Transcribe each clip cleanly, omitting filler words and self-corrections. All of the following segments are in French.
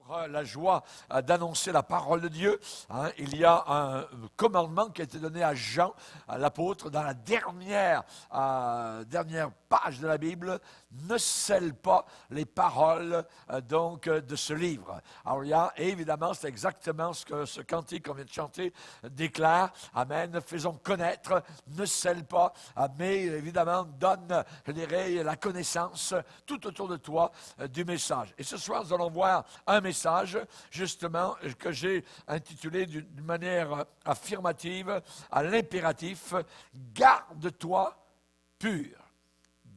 La joie d'annoncer la parole de Dieu. Il y a un commandement qui a été donné à Jean, à l'apôtre, dans la dernière page de la Bible. Ne scelle pas les paroles de ce livre. Alors et évidemment, c'est exactement ce que ce cantique qu'on vient de chanter déclare. Amen. Faisons connaître, ne scelle pas, mais évidemment, donne, je dirais, la connaissance tout autour de toi du message. Et ce soir, nous allons voir un message, justement, que j'ai intitulé d'une manière affirmative à l'impératif « Garde-toi pur ».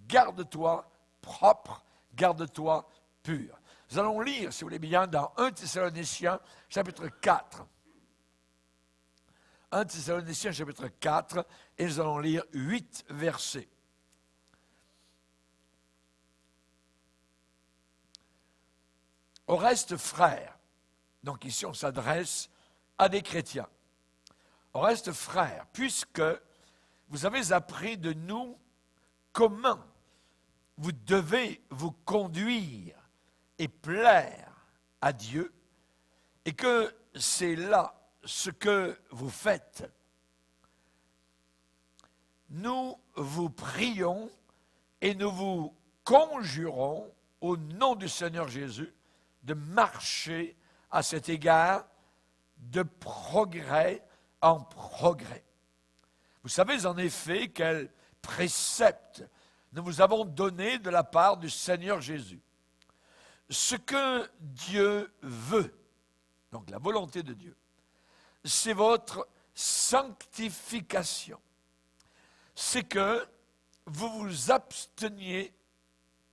Garde-toi propre, garde-toi pur. Nous allons lire, si vous voulez bien, dans 1 Thessaloniciens, chapitre 4. 1 Thessaloniciens, chapitre 4, et nous allons lire 8 versets. Au reste, frères, donc ici on s'adresse à des chrétiens. Au reste, frères, puisque vous avez appris de nous comment vous devez vous conduire et plaire à Dieu, et que c'est là ce que vous faites, nous vous prions et nous vous conjurons au nom du Seigneur Jésus de marcher à cet égard de progrès en progrès. Vous savez en effet quels préceptes nous vous avons donnés de la part du Seigneur Jésus. Ce que Dieu veut, donc la volonté de Dieu, c'est votre sanctification. C'est que vous vous absteniez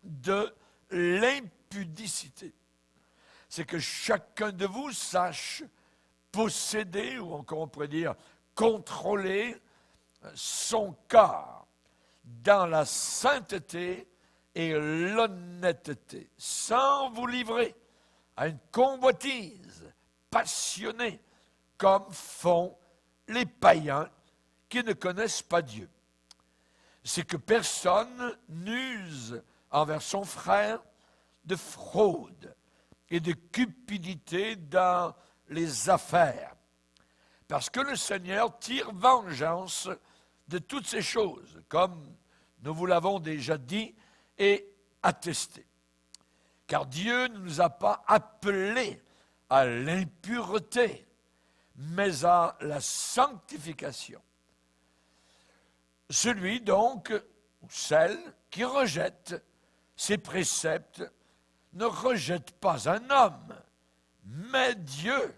de l'impudicité. C'est que chacun de vous sache posséder, ou encore on pourrait dire contrôler, son corps dans la sainteté et l'honnêteté, sans vous livrer à une convoitise passionnée, comme font les païens qui ne connaissent pas Dieu. C'est que personne n'use envers son frère de fraude et de cupidité dans les affaires, parce que le Seigneur tire vengeance de toutes ces choses, comme nous vous l'avons déjà dit et attesté. Car Dieu ne nous a pas appelés à l'impureté, mais à la sanctification. Celui donc, ou celle qui rejette ces préceptes, ne rejette pas un homme, mais Dieu,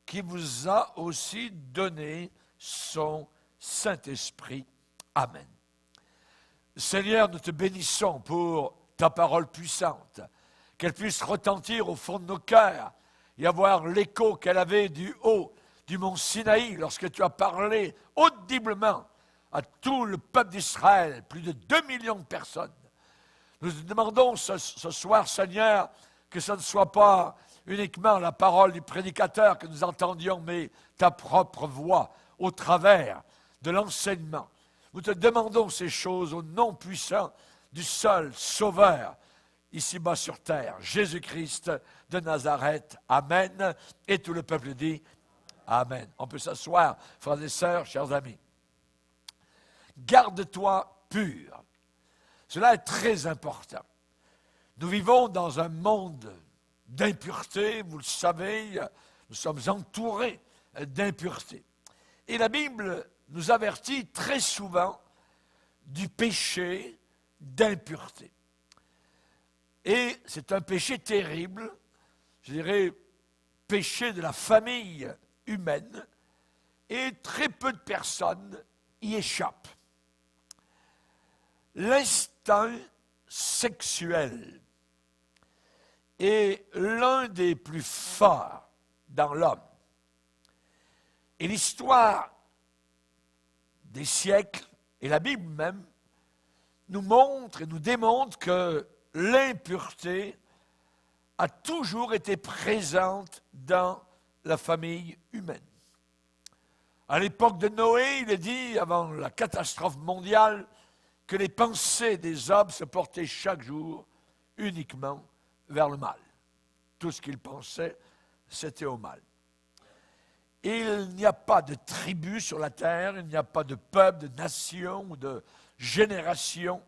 qui vous a aussi donné son Saint-Esprit. Amen. Seigneur, nous te bénissons pour ta parole puissante, qu'elle puisse retentir au fond de nos cœurs et avoir l'écho qu'elle avait du haut du mont Sinaï lorsque tu as parlé audiblement à tout le peuple d'Israël, plus de 2 millions de personnes. Nous te demandons ce soir, Seigneur, que ce ne soit pas uniquement la parole du prédicateur que nous entendions, mais ta propre voix au travers de l'enseignement. Nous te demandons ces choses au nom puissant du seul Sauveur, ici-bas sur terre, Jésus-Christ de Nazareth. Amen. Et tout le peuple dit Amen. On peut s'asseoir, frères et sœurs, chers amis. Garde-toi pur. Cela est très important. Nous vivons dans un monde d'impureté, vous le savez, nous sommes entourés d'impureté. Et la Bible nous avertit très souvent du péché d'impureté. Et c'est un péché terrible, je dirais, péché de la famille humaine, et très peu de personnes y échappent. L'instinct sexuel est l'un des plus forts dans l'homme. Et l'histoire des siècles, et la Bible même, nous montre et nous démontre que l'impureté a toujours été présente dans la famille humaine. À l'époque de Noé, il est dit, avant la catastrophe mondiale, que les pensées des hommes se portaient chaque jour uniquement vers le mal. tout ce qu'ils pensaient, c'était au mal. Il n'y a pas de tribu sur la terre, il n'y a pas de peuple, de nation ou de génération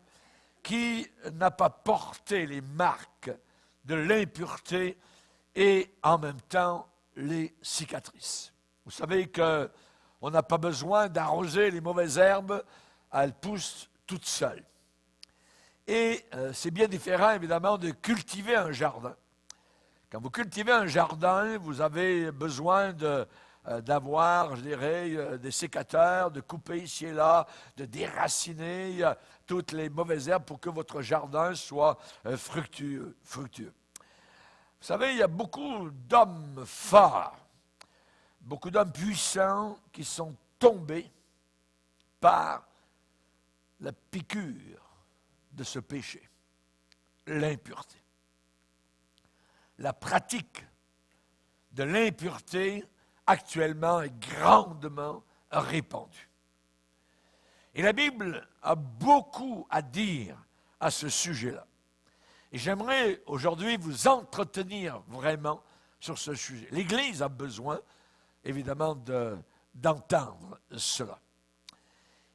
qui n'a pas porté les marques de l'impureté et en même temps les cicatrices. Vous savez qu'on n'a pas besoin d'arroser les mauvaises herbes, elles poussent toutes seules. Et c'est bien différent évidemment de cultiver un jardin. Quand vous cultivez un jardin, vous avez besoin d'avoir, je dirais, des sécateurs, de couper ici et là, de déraciner toutes les mauvaises herbes pour que votre jardin soit fructueux. Vous savez, il y a beaucoup d'hommes forts, beaucoup d'hommes puissants qui sont tombés par la piqûre de ce péché, l'impureté. La pratique de l'impureté actuellement est grandement répandue. Et la Bible a beaucoup à dire à ce sujet-là. Et j'aimerais aujourd'hui vous entretenir vraiment sur ce sujet. L'Église a besoin, évidemment, d'entendre cela.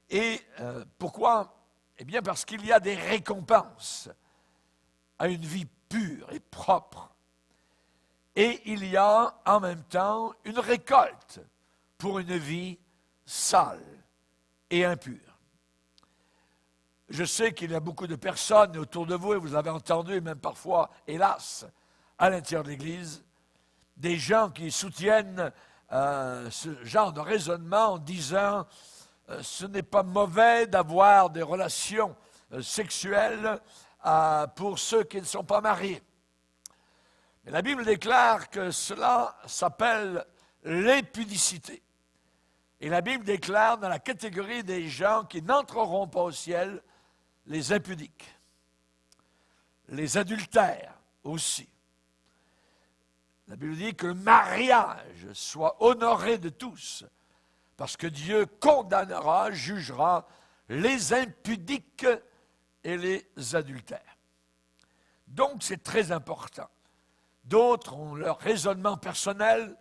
Et pourquoi? Eh bien, parce qu'il y a des récompenses à une vie pure et propre. Et il y a en même temps une récolte pour une vie sale et impure. Je sais qu'il y a beaucoup de personnes autour de vous, et vous avez entendu, et même parfois, hélas, à l'intérieur de l'Église, des gens qui soutiennent ce genre de raisonnement en disant ce n'est pas mauvais d'avoir des relations sexuelles pour ceux qui ne sont pas mariés. Mais la Bible déclare que cela s'appelle l'impudicité. Et la Bible déclare dans la catégorie des gens qui n'entreront pas au ciel, les impudiques, les adultères aussi. La Bible dit que le mariage soit honoré de tous, parce que Dieu condamnera, jugera les impudiques et les adultères. Donc c'est très important. D'autres ont leur raisonnement personnel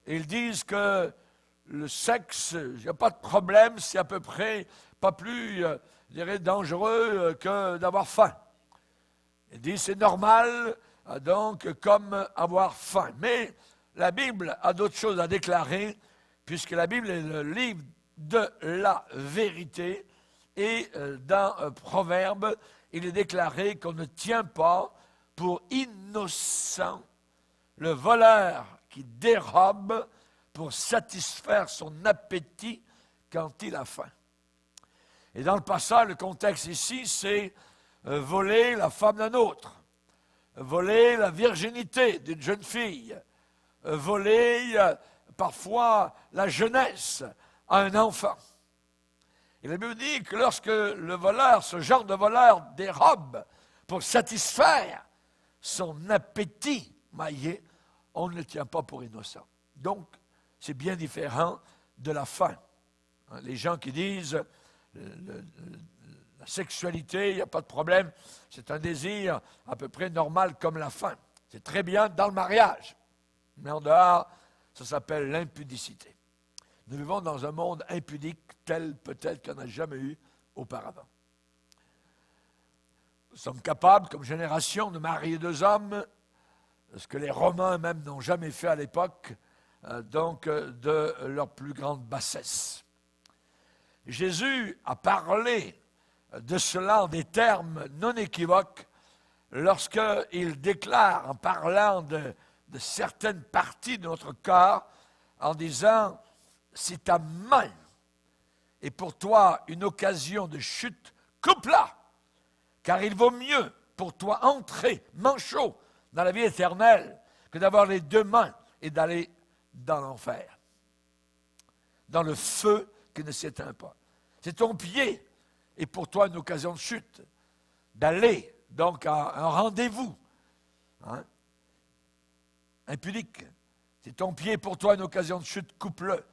et ils disent que le sexe, il n'y a pas de problème, c'est à peu près pas plus, je dirais, dangereux que d'avoir faim. Ils disent c'est normal, donc, comme avoir faim. Mais la Bible a d'autres choses à déclarer, puisque la Bible est le livre de la vérité. Et dans Proverbe, il est déclaré qu'on ne tient pas pour innocent le voleur qui dérobe pour satisfaire son appétit quand il a faim. Et dans le passage, le contexte ici, c'est voler la femme d'un autre, voler la virginité d'une jeune fille, voler parfois la jeunesse à un enfant. Et la Bible dit que lorsque le voleur, ce genre de voleur, dérobe pour satisfaire son appétit, voyez, on ne le tient pas pour innocent. Donc, c'est bien différent de la faim. Les gens qui disent la sexualité, il n'y a pas de problème, c'est un désir à peu près normal comme la faim. C'est très bien dans le mariage, mais en dehors, ça s'appelle l'impudicité. Nous vivons dans un monde impudique tel peut-être qu'il n'y en a jamais eu auparavant. Nous sommes capables, comme génération, de marier deux hommes, ce que les Romains même n'ont jamais fait à l'époque, donc de leur plus grande bassesse. Jésus a parlé de cela en des termes non équivoques lorsqu'il déclare, en parlant de certaines parties de notre corps, en disant « Si ta main est pour toi une occasion de chute, coupe-la, car il vaut mieux pour toi entrer manchot dans la vie éternelle que d'avoir les deux mains et d'aller dans l'enfer, dans le feu qui ne s'éteint pas. C'est ton pied et pour toi une occasion de chute, d'aller donc à un rendez-vous impudique. C'est ton pied pour toi une occasion de chute, coupe-le.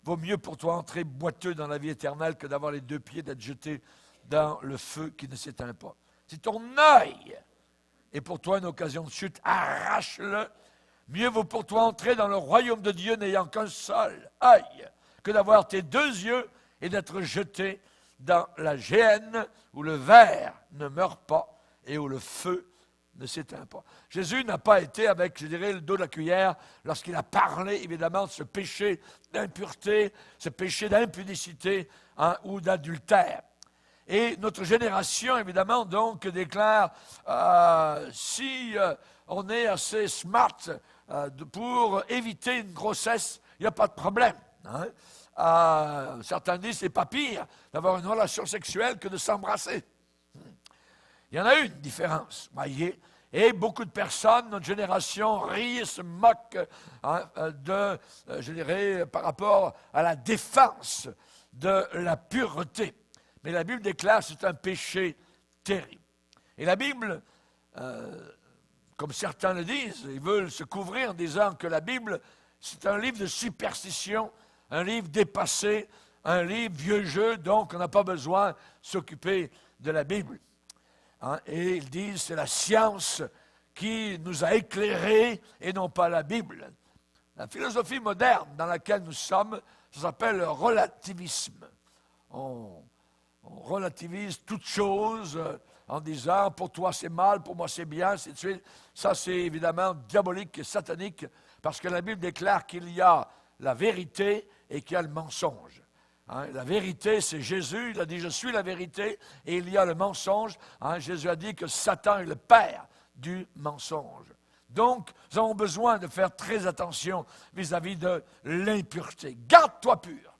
Vaut mieux pour toi entrer boiteux dans la vie éternelle que d'avoir les deux pieds, d'être jeté dans le feu qui ne s'éteint pas. C'est ton œil est pour toi une occasion de chute, arrache-le. Mieux vaut pour toi entrer dans le royaume de Dieu n'ayant qu'un seul œil que d'avoir tes deux yeux et d'être jeté dans la géhenne où le ver ne meurt pas et où le feu ne s'éteint pas. Jésus n'a pas été avec, je dirais, le dos de la cuillère lorsqu'il a parlé, évidemment, de ce péché d'impureté, ce péché d'impudicité ou d'adultère. Et notre génération, évidemment, donc, déclare si on est assez smart pour éviter une grossesse, il n'y a pas de problème. Certains disent que ce n'est pas pire d'avoir une relation sexuelle que de s'embrasser. Il y en a une différence, voyez. Et beaucoup de personnes, notre génération, rient et se moquent je dirais, par rapport à la défense de la pureté. Mais la Bible déclare que c'est un péché terrible. Et la Bible, comme certains le disent, ils veulent se couvrir en disant que la Bible, c'est un livre de superstition, un livre dépassé, un livre vieux jeu, donc on n'a pas besoin de s'occuper de la Bible. Et ils disent que c'est la science qui nous a éclairés et non pas la Bible. La philosophie moderne dans laquelle nous sommes, ça s'appelle le relativisme. On relativise toutes choses en disant « pour toi c'est mal, pour moi c'est bien », ainsi de suite. Ça c'est évidemment diabolique et satanique parce que la Bible déclare qu'il y a la vérité et qu'il y a le mensonge. La vérité, c'est Jésus. Il a dit, je suis la vérité. Et il y a le mensonge. Jésus a dit que Satan est le père du mensonge. Donc, nous avons besoin de faire très attention vis-à-vis de l'impureté. Garde-toi pur.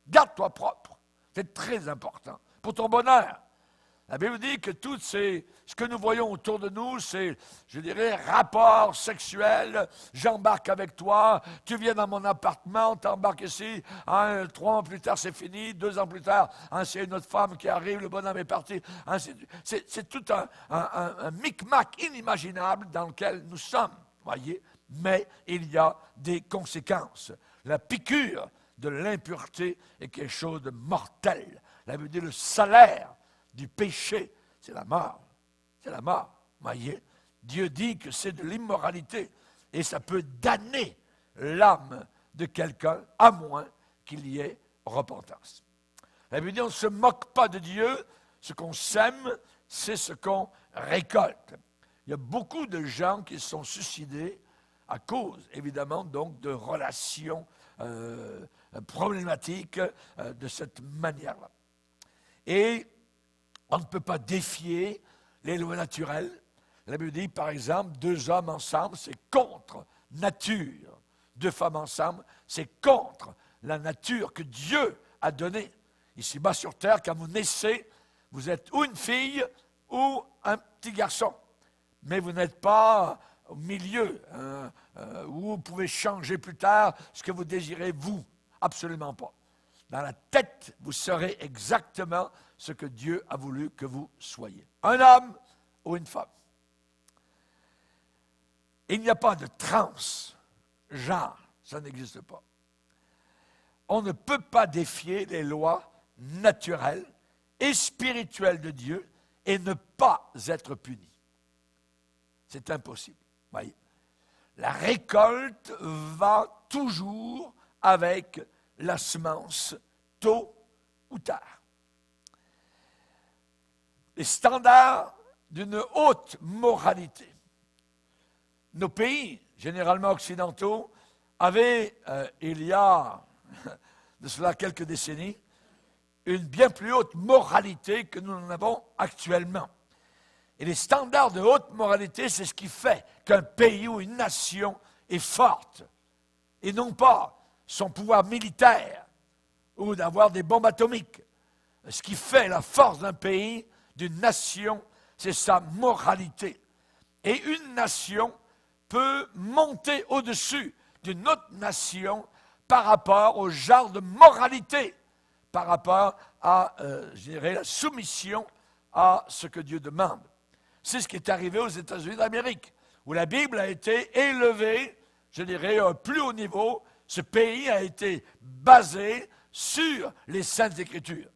Garde-toi propre. C'est très important pour ton bonheur. La Bible dit que tout ce que nous voyons autour de nous, c'est, je dirais, rapport sexuel. J'embarque avec toi, tu viens dans mon appartement, t'embarques ici, 3 ans plus tard c'est fini, 2 ans plus tard, c'est une autre femme qui arrive, le bonhomme est parti. C'est tout un micmac inimaginable dans lequel nous sommes, voyez. Mais il y a des conséquences. La piqûre de l'impureté est quelque chose de mortel. La Bible dit le salaire du péché, c'est la mort. C'est la mort, voyez. Dieu dit que c'est de l'immoralité et ça peut damner l'âme de quelqu'un à moins qu'il y ait repentance. La Bible dit on ne se moque pas de Dieu, ce qu'on sème, c'est ce qu'on récolte. Il y a beaucoup de gens qui se sont suicidés à cause, évidemment, donc de relations problématiques de cette manière-là. Et on ne peut pas défier les lois naturelles. La Bible dit, par exemple, 2 hommes ensemble, c'est contre nature. 2 femmes ensemble, c'est contre la nature que Dieu a donnée. Ici-bas sur terre, quand vous naissez, vous êtes ou une fille ou un petit garçon. Mais vous n'êtes pas au milieu, où vous pouvez changer plus tard ce que vous désirez, vous. Absolument pas. Dans la tête, vous serez exactement ce que Dieu a voulu que vous soyez. Un homme ou une femme. Il n'y a pas de transgenre, ça n'existe pas. On ne peut pas défier les lois naturelles et spirituelles de Dieu et ne pas être puni. C'est impossible. Voyez. La récolte va toujours avec la semence, tôt ou tard. Les standards d'une haute moralité. Nos pays, généralement occidentaux, avaient, il y a de cela quelques décennies, une bien plus haute moralité que nous en avons actuellement. Et les standards de haute moralité, c'est ce qui fait qu'un pays ou une nation est forte, et non pas son pouvoir militaire ou d'avoir des bombes atomiques. Ce qui fait la force d'un pays, d'une nation, c'est sa moralité. Et une nation peut monter au-dessus d'une autre nation par rapport au genre de moralité, par rapport à, je dirais, la soumission à ce que Dieu demande. C'est ce qui est arrivé aux États-Unis d'Amérique, où la Bible a été élevée, je dirais, à un plus haut niveau. Ce pays a été basé sur les Saintes Écritures.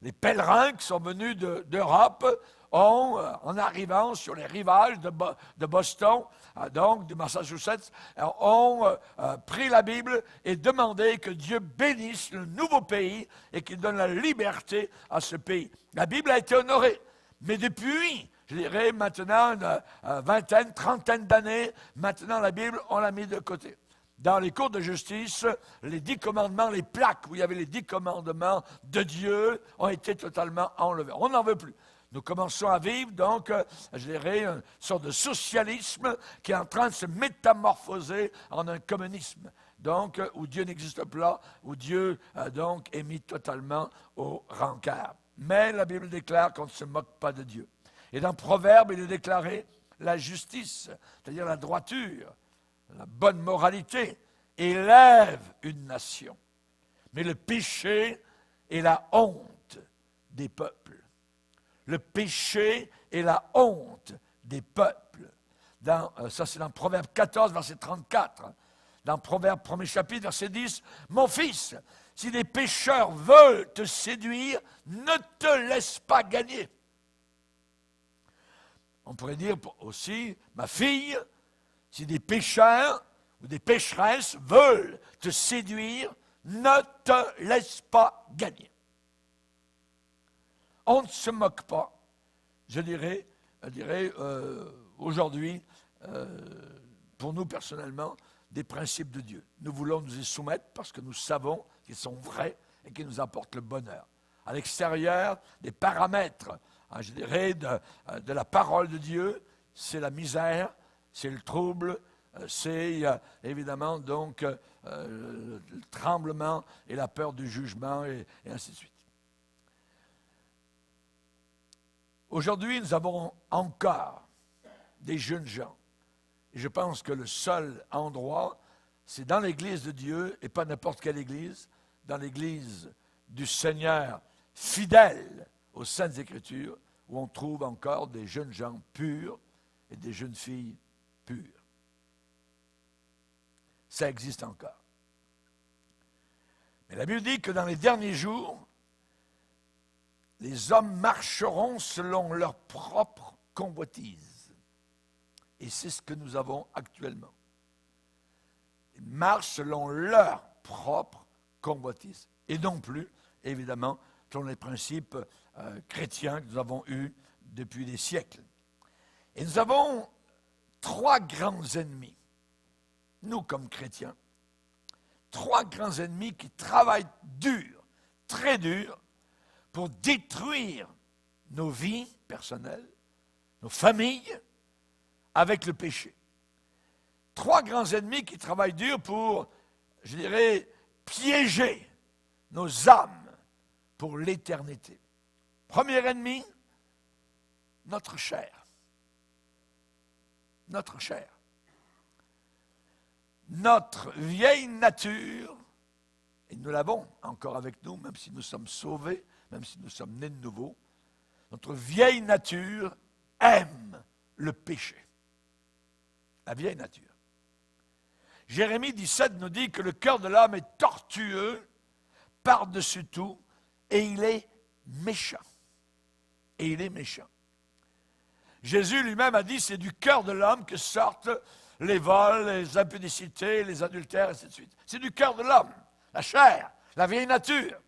Les pèlerins qui sont venus d'Europe ont, en arrivant sur les rivages de Boston, donc du Massachusetts, ont pris la Bible et demandé que Dieu bénisse le nouveau pays et qu'il donne la liberté à ce pays. La Bible a été honorée, mais depuis, je dirais maintenant, une vingtaine, trentaine d'années, maintenant la Bible, on l'a mis de côté. Dans les cours de justice, les 10 commandements, les plaques où il y avait les 10 commandements de Dieu ont été totalement enlevés. On n'en veut plus. Nous commençons à vivre, donc, je dirais, une sorte de socialisme qui est en train de se métamorphoser en un communisme. Donc, où Dieu n'existe pas, où Dieu, donc, est mis totalement au rencard. Mais la Bible déclare qu'on ne se moque pas de Dieu. Et dans Proverbe, il est déclaré la justice, c'est-à-dire la droiture, la bonne moralité, élève une nation. Mais le péché est la honte des peuples. Le péché est la honte des peuples. Ça, c'est dans Proverbe 14, verset 34. Dans Proverbe 1er chapitre, verset 10. « Mon fils, si des pécheurs veulent te séduire, ne te laisse pas gagner. » On pourrait dire aussi, ma fille, si des pécheurs ou des pécheresses veulent te séduire, ne te laisse pas gagner. On ne se moque pas, je dirais aujourd'hui, pour nous personnellement, des principes de Dieu. Nous voulons nous y soumettre parce que nous savons qu'ils sont vrais et qu'ils nous apportent le bonheur. À l'extérieur, des paramètres, je dirais, de la parole de Dieu, c'est la misère, c'est le trouble, c'est évidemment donc le tremblement et la peur du jugement et ainsi de suite. Aujourd'hui, nous avons encore des jeunes gens. Et je pense que le seul endroit, c'est dans l'Église de Dieu, et pas n'importe quelle Église, dans l'Église du Seigneur, fidèle aux Saintes Écritures, où on trouve encore des jeunes gens purs et des jeunes filles pures. Ça existe encore. Mais la Bible dit que dans les derniers jours, les hommes marcheront selon leur propre convoitise. Et c'est ce que nous avons actuellement. Ils marchent selon leur propre convoitise. Et non plus, évidemment, selon les principes chrétiens que nous avons eus depuis des siècles. Et nous avons 3 grands ennemis, nous comme chrétiens. 3 grands ennemis qui travaillent dur, très dur, pour détruire nos vies personnelles, nos familles, avec le péché. 3 grands ennemis qui travaillent dur pour, je dirais, piéger nos âmes pour l'éternité. Premier ennemi, notre chair. Notre chair. Notre vieille nature, et nous l'avons encore avec nous, même si nous sommes sauvés, même si nous sommes nés de nouveau, notre vieille nature aime le péché. La vieille nature. Jérémie 17 nous dit que le cœur de l'homme est tortueux par-dessus tout et il est méchant. Et il est méchant. Jésus lui-même a dit c'est du cœur de l'homme que sortent les vols, les impudicités, les adultères, et ainsi de suite. C'est du cœur de l'homme, la chair, la vieille nature.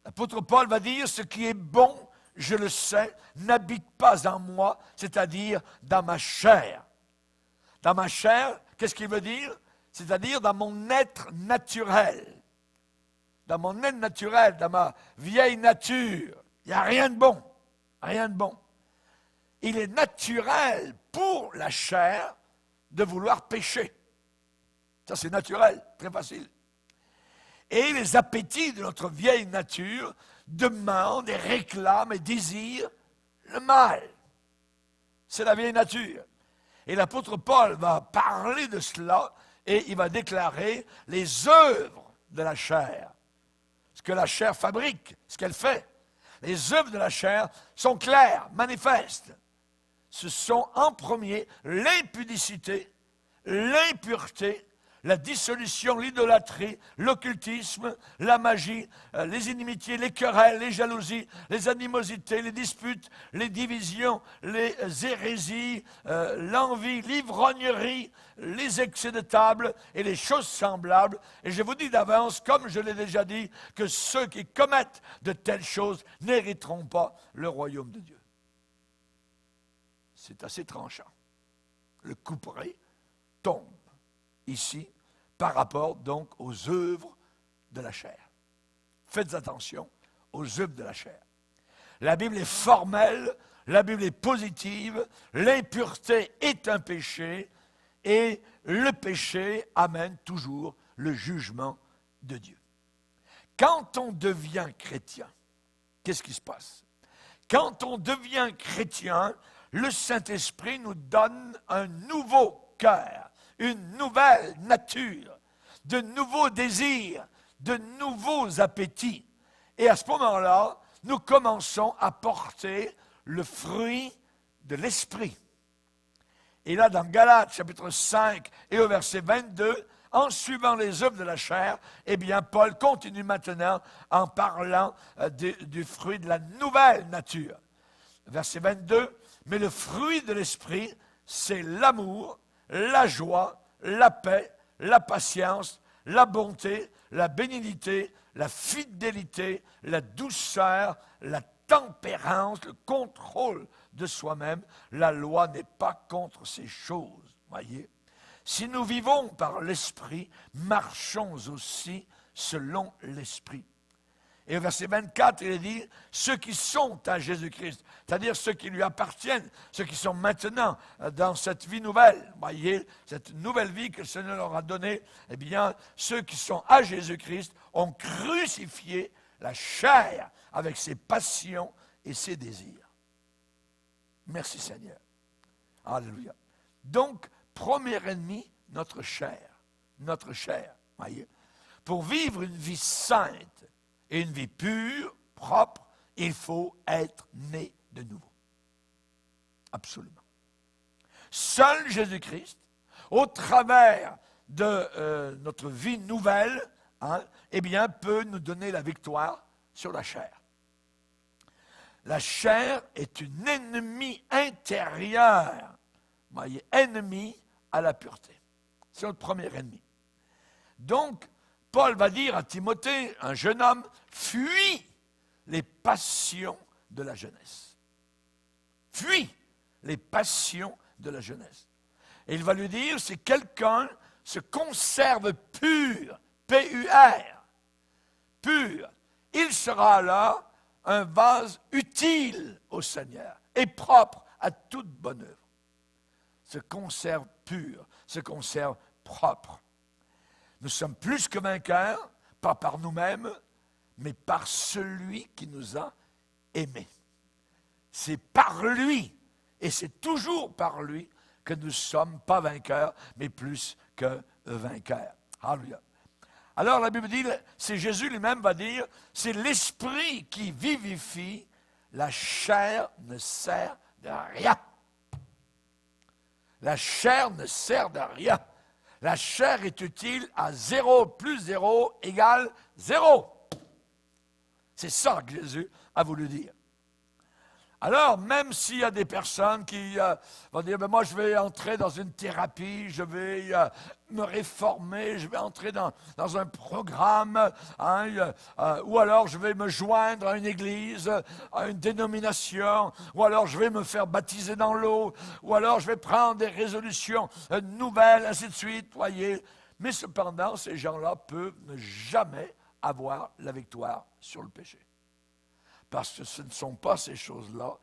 L'apôtre Paul va dire ce qui est bon, je le sais, n'habite pas en moi, c'est-à-dire dans ma chair. Dans ma chair, qu'est-ce qu'il veut dire? C'est-à-dire dans mon être naturel. Dans mon être naturel, dans ma vieille nature, il n'y a rien de bon. Rien de bon. Il est naturel pour la chair de vouloir pécher. Ça, c'est naturel, très facile. Et les appétits de notre vieille nature demandent et réclament et désirent le mal. C'est la vieille nature. Et l'apôtre Paul va parler de cela et il va déclarer les œuvres de la chair. Ce que la chair fabrique, ce qu'elle fait. Les œuvres de la chair sont claires, manifestes. Ce sont en premier l'impudicité, l'impureté, la dissolution, l'idolâtrie, l'occultisme, la magie, les inimitiés, les querelles, les jalousies, les animosités, les disputes, les divisions, les hérésies, l'envie, l'ivrognerie, les excès de table et les choses semblables. Et je vous dis d'avance, comme je l'ai déjà dit, que ceux qui commettent de telles choses n'hériteront pas le royaume de Dieu. C'est assez tranchant. Le couperet tombe ici par rapport donc aux œuvres de la chair. Faites attention aux œuvres de la chair. La Bible est formelle, la Bible est positive, l'impureté est un péché et le péché amène toujours le jugement de Dieu. Quand on devient chrétien, qu'est-ce qui se passe? Quand on devient chrétien, le Saint-Esprit nous donne un nouveau cœur, une nouvelle nature, de nouveaux désirs, de nouveaux appétits. Et à ce moment-là, nous commençons à porter le fruit de l'Esprit. Et là, dans Galates, chapitre 5 et au verset 22, en suivant les œuvres de la chair, eh bien, Paul continue maintenant en parlant du fruit de la nouvelle nature. Verset 22, « Mais le fruit de l'Esprit, c'est l'amour, la joie, la paix, la patience, la bonté, la bénignité, la fidélité, la douceur, la tempérance, le contrôle de soi-même. La loi n'est pas contre ces choses. » Voyez, si nous vivons par l'Esprit, marchons aussi selon l'Esprit. Et au verset 24, il est dit, ceux qui sont à Jésus-Christ, c'est-à-dire ceux qui lui appartiennent, ceux qui sont maintenant dans cette vie nouvelle, voyez, cette nouvelle vie que le Seigneur leur a donnée, eh bien, ceux qui sont à Jésus-Christ ont crucifié la chair avec ses passions et ses désirs. Merci Seigneur. Alléluia. Donc, premier ennemi, notre chair. Notre chair, voyez. Pour vivre une vie sainte, et une vie pure, propre, il faut être né de nouveau. Absolument. Seul Jésus-Christ, au travers de notre vie nouvelle, eh bien, peut nous donner la victoire sur la chair. La chair est une ennemie intérieure, voyez, ennemie à la pureté. C'est notre premier ennemi. Donc, Paul va dire à Timothée, un jeune homme, fuis les passions de la jeunesse. Fuis les passions de la jeunesse. Et il va lui dire, si quelqu'un se conserve pur, P-U-R, pur, il sera alors un vase utile au Seigneur et propre à toute bonne œuvre. Se conserve pur, se conserve propre. Nous sommes plus que vainqueurs, pas par nous-mêmes, mais par celui qui nous a aimés. C'est par lui, et c'est toujours par lui, que nous ne sommes pas vainqueurs, mais plus que vainqueurs. Alléluia. Alors la Bible dit, c'est Jésus lui-même va dire, c'est l'esprit qui vivifie, la chair ne sert de rien. La chair ne sert de rien. La chair est utile à 0 plus 0 égale 0. C'est ça que Jésus a voulu dire. Alors, même s'il y a des personnes qui vont dire, moi je vais entrer dans une thérapie, je vais me réformer, je vais entrer dans un programme, ou alors je vais me joindre à une église, à une dénomination, ou alors je vais me faire baptiser dans l'eau, ou alors je vais prendre des résolutions nouvelles, ainsi de suite, voyez. Mais cependant, ces gens-là peuvent ne jamais avoir la victoire sur le péché. Parce que ce ne sont pas ces choses-là,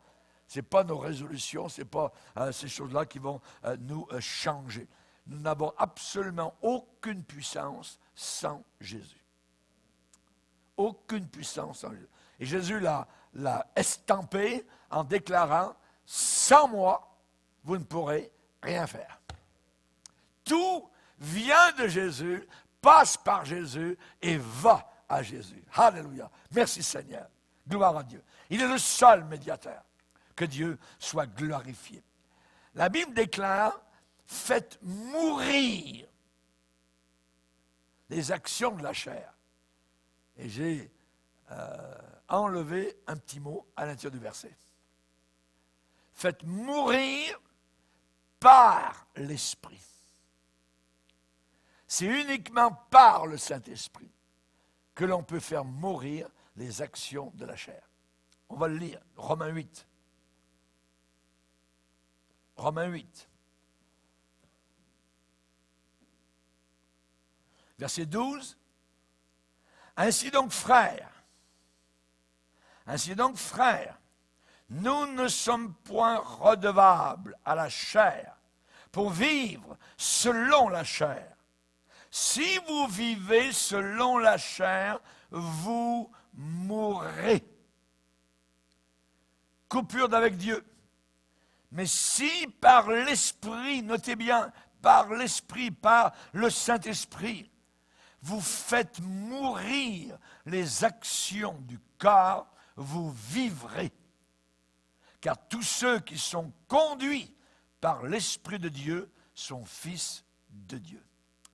ce n'est pas nos résolutions, ce n'est pas ces choses-là qui vont nous changer. Nous n'avons absolument aucune puissance sans Jésus. Aucune puissance sans Jésus. Et Jésus l'a estampé en déclarant, sans moi, vous ne pourrez rien faire. Tout vient de Jésus, passe par Jésus et va à Jésus. Alléluia. Merci Seigneur. Gloire à Dieu. Il est le seul médiateur. Que Dieu soit glorifié. La Bible déclare, faites mourir les actions de la chair. Et j'ai enlevé un petit mot à l'intérieur du verset. Faites mourir par l'Esprit. C'est uniquement par le Saint-Esprit que l'on peut faire mourir les actions de la chair. On va le lire, Romains 8. Romains 8. Verset 12. Ainsi donc, frères, nous ne sommes point redevables à la chair pour vivre selon la chair. Si vous vivez selon la chair, vous mourrez. Coupure d'avec Dieu. Mais si par l'Esprit, notez bien, par l'Esprit, par le Saint-Esprit, vous faites mourir les actions du corps, vous vivrez. Car tous ceux qui sont conduits par l'Esprit de Dieu sont fils de Dieu.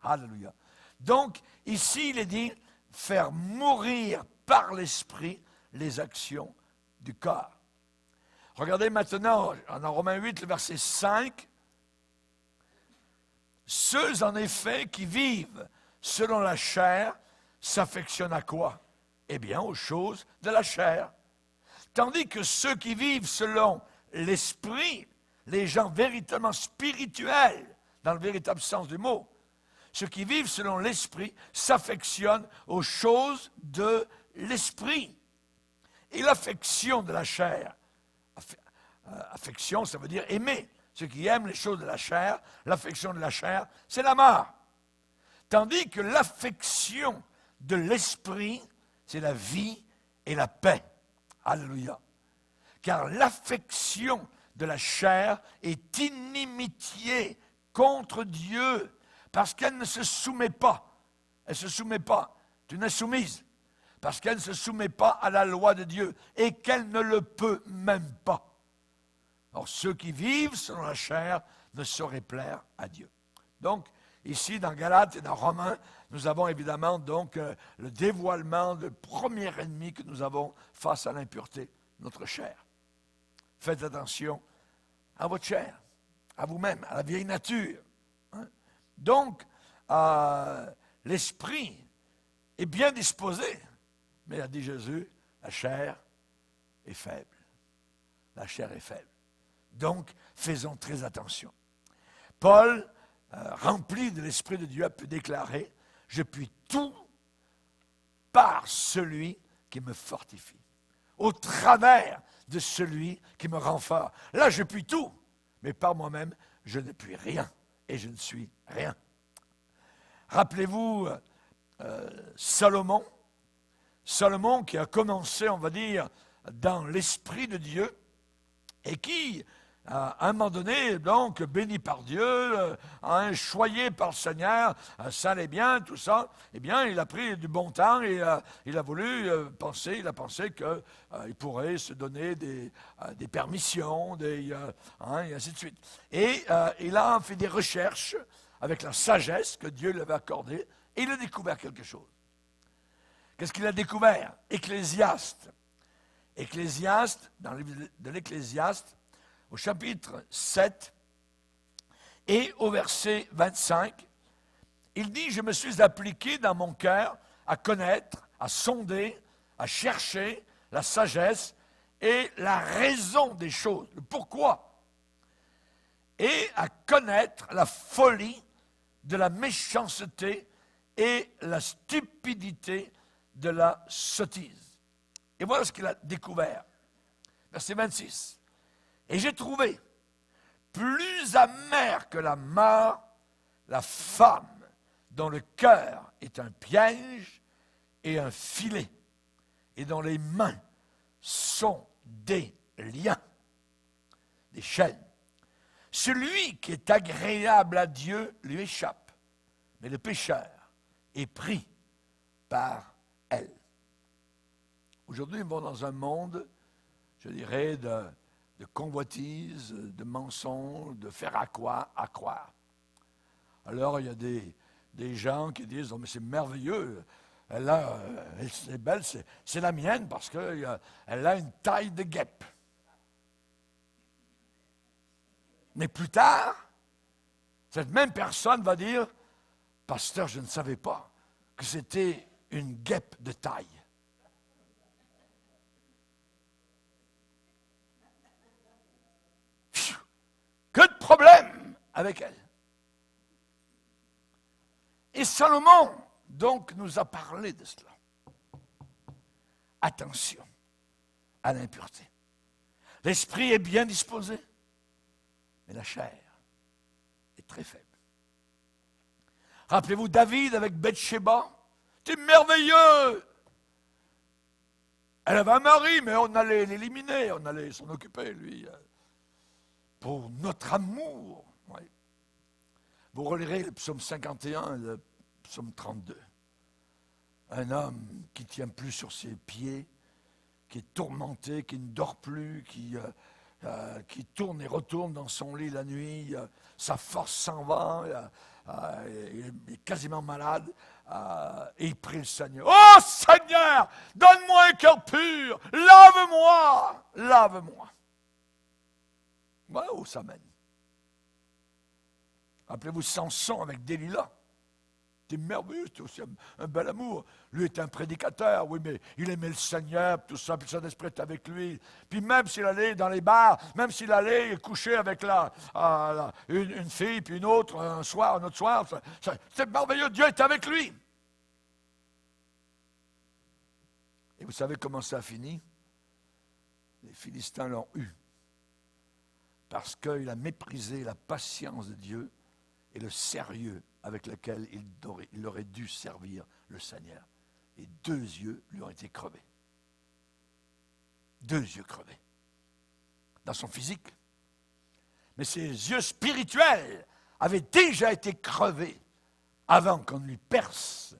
Alléluia. Donc, ici, il est dit, faire mourir par l'Esprit les actions du corps. Regardez maintenant, en Romains 8, le verset 5. Ceux, en effet, qui vivent selon la chair s'affectionnent à quoi? Eh bien, aux choses de la chair. Tandis que ceux qui vivent selon l'Esprit, les gens véritablement spirituels, dans le véritable sens du mot, ceux qui vivent selon l'Esprit s'affectionnent aux choses de l'Esprit. Et l'affection de la chair, affection, ça veut dire aimer. Ceux qui aiment les choses de la chair, l'affection de la chair, c'est la mort. Tandis que l'affection de l'Esprit, c'est la vie et la paix. Alléluia. Car l'affection de la chair est inimitié contre Dieu, parce qu'elle ne se soumet pas. Elle ne se soumet pas. Tu n'es soumise. Parce qu'elle ne se soumet pas à la loi de Dieu et qu'elle ne le peut même pas. Or, ceux qui vivent selon la chair ne sauraient plaire à Dieu. Donc, ici, dans Galates et dans Romains, nous avons évidemment donc le dévoilement du premier ennemi que nous avons face à l'impureté, notre chair. Faites attention à votre chair, à vous-même, à la vieille nature. Hein? Donc, l'esprit est bien disposé, mais a dit Jésus, la chair est faible. La chair est faible. Donc, faisons très attention. Paul, rempli de l'Esprit de Dieu, a pu déclarer « Je puis tout par celui qui me fortifie, au travers de celui qui me rend fort. » Là, je puis tout, mais par moi-même, je ne puis rien et je ne suis rien. Rappelez-vous Salomon qui a commencé, on va dire, dans l'Esprit de Dieu et qui, à un moment donné, donc, béni par Dieu, choyé par le Seigneur, ça allait bien, tout ça, eh bien, il a pris du bon temps et il a voulu penser, il a pensé qu'il pourrait se donner des permissions, et ainsi de suite. Et il a fait des recherches avec la sagesse que Dieu lui avait accordée, et il a découvert quelque chose. Qu'est-ce qu'il a découvert? Ecclésiaste, dans le livre de l'Ecclésiaste, au chapitre 7 et au verset 25, il dit « Je me suis appliqué dans mon cœur à connaître, à sonder, à chercher la sagesse et la raison des choses, le pourquoi, et à connaître la folie de la méchanceté et la stupidité de la sottise. » Et voilà ce qu'il a découvert. Verset 26. « Et j'ai trouvé plus amère que la mort la femme dont le cœur est un piège et un filet, et dont les mains sont des liens, des chaînes. Celui qui est agréable à Dieu lui échappe, mais le pécheur est pris par elle. » Aujourd'hui, nous vivons dans un monde, je dirais, de convoitise, de mensonges, de faire à croire. Alors, il y a des des gens qui disent « Oh, mais c'est merveilleux, elle est belle, c'est la mienne parce qu'elle a une taille de guêpe. » Mais plus tard, cette même personne va dire « Pasteur, je ne savais pas que c'était une guêpe de taille. » Que de problèmes avec elle. Et Salomon, donc, nous a parlé de cela. Attention à l'impureté. L'esprit est bien disposé, mais la chair est très faible. Rappelez-vous David avec Bathsheba. C'est merveilleux. Elle avait un mari, mais on allait l'éliminer, on allait s'en occuper, lui. Pour notre amour. Oui. Vous relirez le psaume 51 et le psaume 32. Un homme qui ne tient plus sur ses pieds, qui est tourmenté, qui ne dort plus, qui tourne et retourne dans son lit la nuit, sa force s'en va, il est quasiment malade, et il prie le Seigneur. Oh Seigneur, donne-moi un cœur pur, lave-moi, lave-moi. Voilà où ça mène. Rappelez-vous Samson avec Delilah. C'est merveilleux, c'est aussi un bel amour. Lui est un prédicateur, oui, mais il aimait le Seigneur, tout ça, puis le Saint-Esprit est avec lui. Puis même s'il allait dans les bars, même s'il allait coucher avec une fille, puis une autre, un autre soir, c'est merveilleux, Dieu est avec lui. Et vous savez comment ça a fini? Les Philistins l'ont eu. Parce qu'il a méprisé la patience de Dieu et le sérieux avec lequel il aurait dû servir le Seigneur. Et 2 yeux lui ont été crevés. 2 yeux crevés. Dans son physique. Mais ses yeux spirituels avaient déjà été crevés avant qu'on lui perce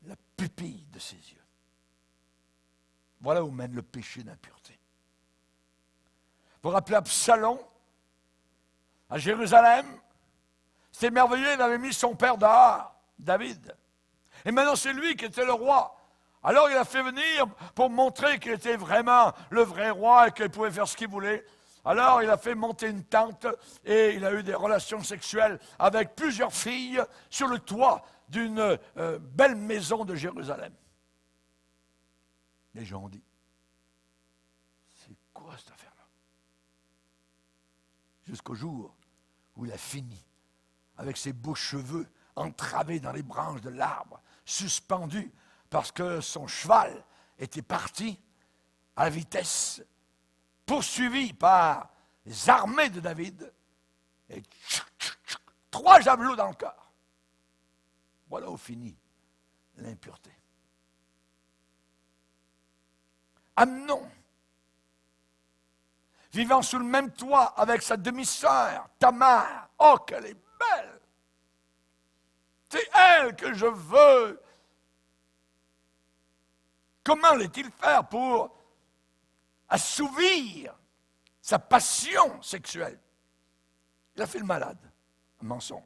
la pupille de ses yeux. Voilà où mène le péché d'impureté. Vous vous rappelez Absalom à Jérusalem? C'était merveilleux, il avait mis son père dehors, David. Et maintenant, c'est lui qui était le roi. Alors, il a fait venir pour montrer qu'il était vraiment le vrai roi et qu'il pouvait faire ce qu'il voulait. Alors, il a fait monter une tente et il a eu des relations sexuelles avec plusieurs filles sur le toit d'une belle maison de Jérusalem. Les gens ont dit, c'est quoi cette affaire-là? Jusqu'au jour où il a fini avec ses beaux cheveux entravés dans les branches de l'arbre, suspendus parce que son cheval était parti à la vitesse, poursuivi par les armées de David, et 3 javelots dans le cœur. Voilà où finit l'impureté. Amnon, vivant sous le même toit avec sa demi-sœur, Tamar. Oh, qu'elle est belle! C'est elle que je veux. Comment allait-il faire pour assouvir sa passion sexuelle? Il a fait le malade, un mensonge.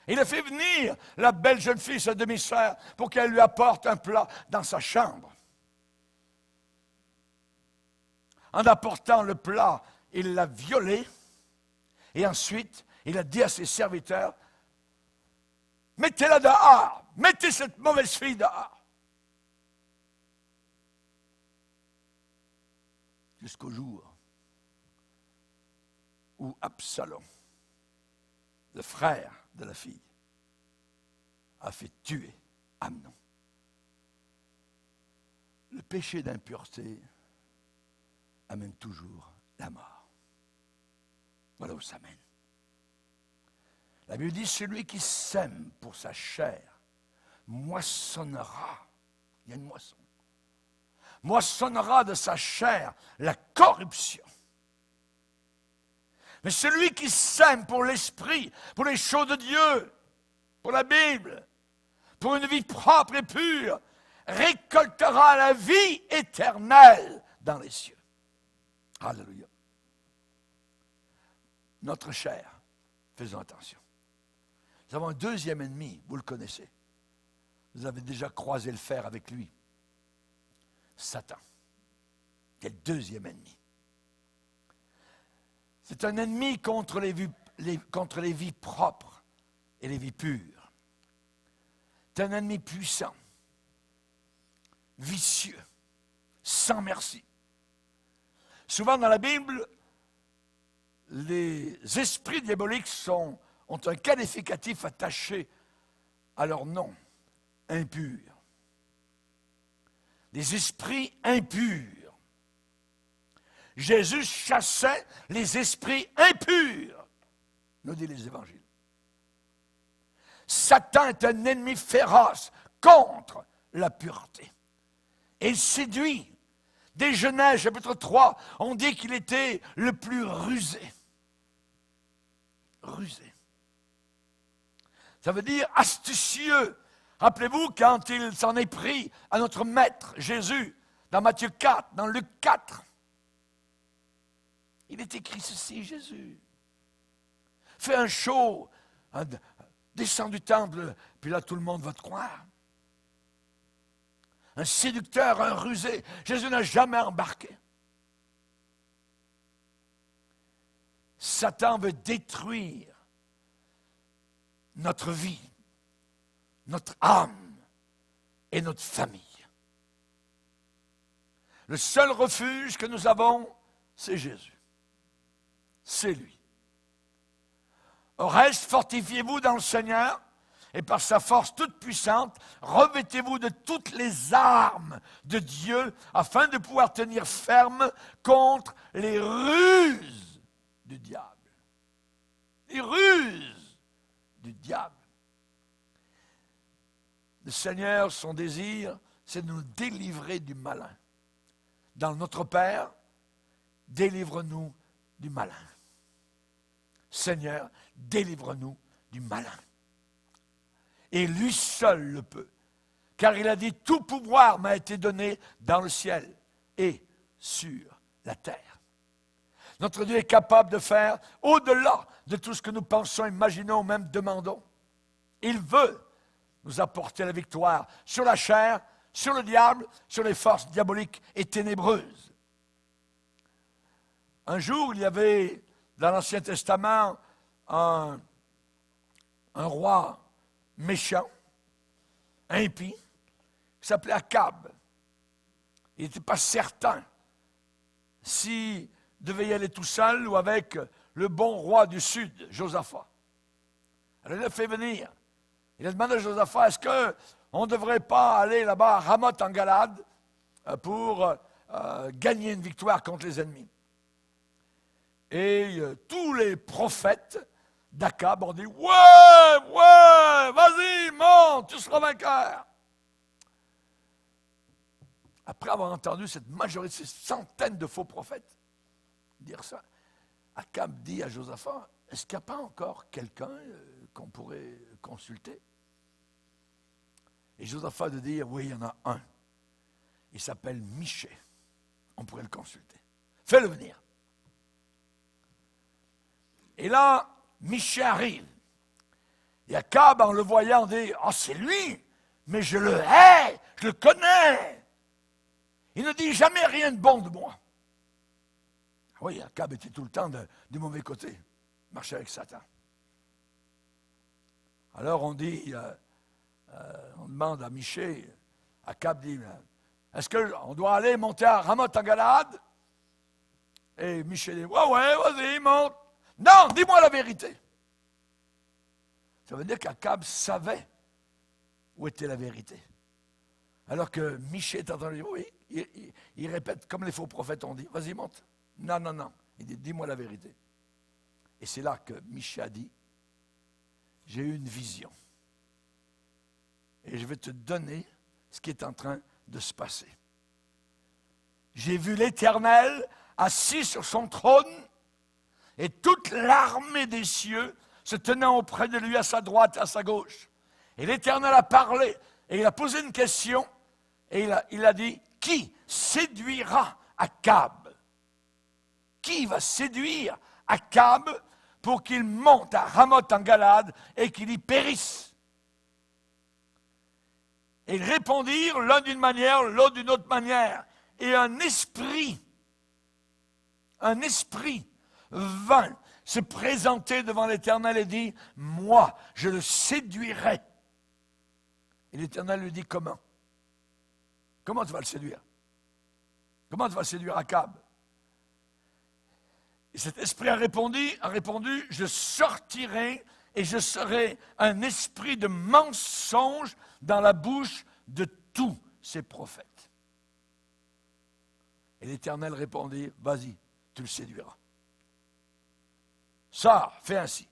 Il a fait venir la belle jeune fille, sa demi-sœur, pour qu'elle lui apporte un plat dans sa chambre. En apportant le plat, il l'a violée. Et ensuite, il a dit à ses serviteurs, « Mettez-la dehors! Mettez cette mauvaise fille dehors! » Jusqu'au jour où Absalom, le frère de la fille, a fait tuer Amnon. Le péché d'impureté amène toujours la mort. Voilà où ça mène. La Bible dit, celui qui sème pour sa chair moissonnera. Il y a une moisson. Moissonnera de sa chair la corruption. Mais celui qui sème pour l'esprit, pour les choses de Dieu, pour la Bible, pour une vie propre et pure, récoltera la vie éternelle dans les cieux. Alléluia. Notre chair, faisons attention. Nous avons un deuxième ennemi, vous le connaissez. Vous avez déjà croisé le fer avec lui. Satan. C'est le deuxième ennemi. C'est un ennemi contre les vies propres et les vies pures. C'est un ennemi puissant, vicieux, sans merci. Souvent dans la Bible, les esprits diaboliques ont un qualificatif attaché à leur nom, impur. Des esprits impurs. Jésus chassait les esprits impurs, nous dit les évangiles. Satan est un ennemi féroce contre la pureté. Et il séduit. Dès Genèse, chapitre 3, on dit qu'il était le plus rusé. Rusé. Ça veut dire astucieux. Rappelez-vous quand il s'en est pris à notre maître Jésus, dans Matthieu 4, dans Luc 4. Il est écrit ceci, Jésus. Fais un show, descends du temple, puis là tout le monde va te croire. Un séducteur, un rusé. Jésus n'a jamais embarqué. Satan veut détruire notre vie, notre âme et notre famille. Le seul refuge que nous avons, c'est Jésus. C'est lui. Au reste, fortifiez-vous dans le Seigneur et par sa force toute puissante, revêtez-vous de toutes les armes de Dieu afin de pouvoir tenir ferme contre les ruses du diable. Les ruses du diable. Le Seigneur, son désir, c'est de nous délivrer du malin. Dans notre Père, délivre-nous du malin. Seigneur, délivre-nous du malin. Et lui seul le peut. Car il a dit, tout pouvoir m'a été donné dans le ciel et sur la terre. Notre Dieu est capable de faire au-delà de tout ce que nous pensons, imaginons, même demandons. Il veut nous apporter la victoire sur la chair, sur le diable, sur les forces diaboliques et ténébreuses. Un jour, il y avait dans l'Ancien Testament un roi méchant, impie, qui s'appelait Akab. Il n'était pas certain s'il devait y aller tout seul ou avec le bon roi du sud, Josaphat. Alors il l'a fait venir. Il a demandé à Josaphat, est-ce qu'on ne devrait pas aller là-bas à Ramoth en Galade pour gagner une victoire contre les ennemis? Et tous les prophètes d'Akab ont dit, ouais, vas-y, monte, tu seras vainqueur. Après avoir entendu cette majorité, ces centaines de faux prophètes dire ça, Akab dit à Josaphat, est-ce qu'il n'y a pas encore quelqu'un qu'on pourrait consulter? Et Josaphat de dire, oui, il y en a un. Il s'appelle Michée. On pourrait le consulter. Fais-le venir. Et là, Michée arrive. Et Akab, en le voyant, dit, ah, c'est lui, mais je le hais, je le connais. Il ne dit jamais rien de bon de moi. Oui, Akab était tout le temps du mauvais côté. Il marchait avec Satan. Alors on dit, on demande à Michée, Akab dit, est-ce qu'on doit aller monter à Ramoth en Galade? Et Michée dit, ouais, vas-y, monte. Non, dis-moi la vérité. Ça veut dire qu'Akab savait où était la vérité. Alors que Michée est entendu, oui, il répète comme les faux prophètes ont dit, vas-y, monte. Non. Il dit, dis-moi la vérité. Et c'est là que Michée a dit, j'ai eu une vision. Et je vais te donner ce qui est en train de se passer. J'ai vu l'Éternel assis sur son trône et toute l'armée des cieux se tenant auprès de lui à sa droite et à sa gauche. Et l'Éternel a parlé et il a posé une question et il a dit, qui séduira Akab? Qui va séduire Akab pour qu'ils montent à Ramoth en Galade et qu'ils y périssent. Et ils répondirent l'un d'une manière, l'autre d'une autre manière. Et un esprit vint se présenter devant l'Éternel et dit, moi, je le séduirai. Et l'Éternel lui dit, comment? Comment tu vas le séduire? Comment tu vas le séduire, Akab? Et cet esprit a répondu, je sortirai et je serai un esprit de mensonge dans la bouche de tous ces prophètes. Et l'Éternel répondit, vas-y, tu le séduiras. Sors, fais ainsi.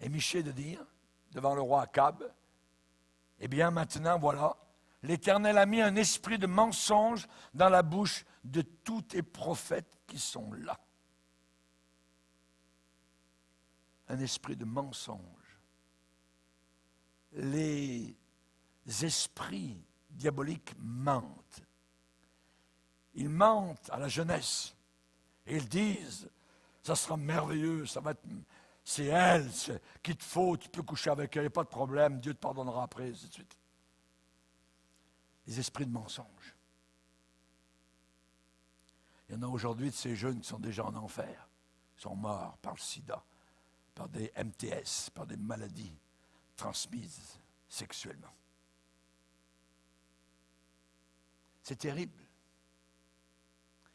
Et Michée de dire, devant le roi Akab, eh bien maintenant, voilà, l'Éternel a mis un esprit de mensonge dans la bouche de tous tes prophètes qui sont là. Un esprit de mensonge. Les esprits diaboliques mentent. Ils mentent à la jeunesse. Et ils disent, ça sera merveilleux, ça va être, c'est elle qu'il te faut, tu peux coucher avec elle, pas de problème, Dieu te pardonnera après, ainsi de suite. Les esprits de mensonge. Il y en a aujourd'hui de ces jeunes qui sont déjà en enfer, qui sont morts par le sida, par des MTS, par des maladies transmises sexuellement. C'est terrible.